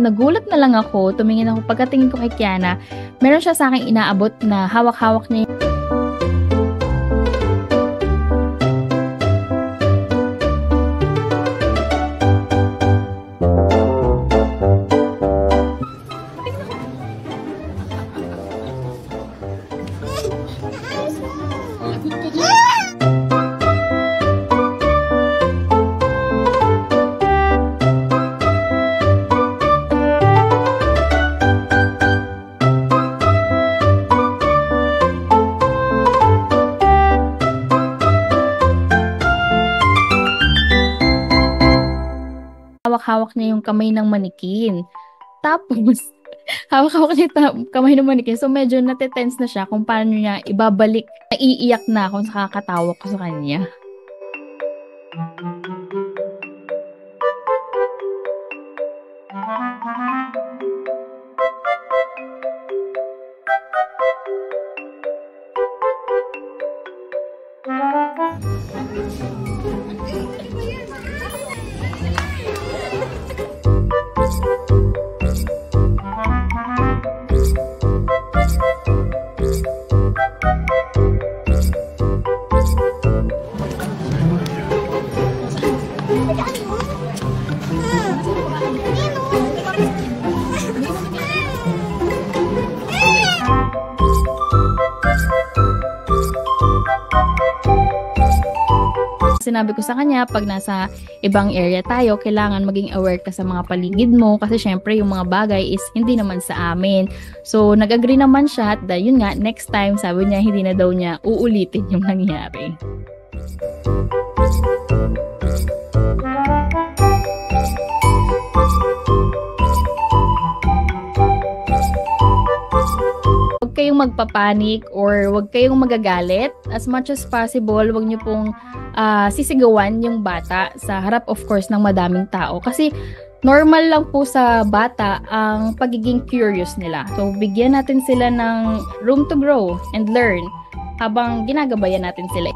nagulat na lang ako, tumingin ako, pagkatingin ko kay Kiana, meron siya sa akin inaabot na hawak-hawak niya. Hawak-hawak niya yung kamay ng manikin. Tapos, hawak-hawak niya yung kamay ng manikin. So, medyo natitense na siya kung paano niya ibabalik. Naiiyak na ako sa kakatawa ko sa kanya. Sinabi ko sa kanya, pag nasa ibang area tayo, kailangan maging aware ka sa mga paligid mo kasi syempre yung mga bagay is hindi naman sa amin. So, nag-agree naman siya at yun nga, next time, sabi niya, hindi na daw niya uulitin yung nangyari. Huwag kayong magpapanik or huwag kayong magagalit. As much as possible, huwag niyo pong sisigawan yung bata sa harap, of course, ng madaming tao. Kasi normal lang po sa bata ang pagiging curious nila. So, bigyan natin sila ng room to grow and learn habang ginagabayan natin sila.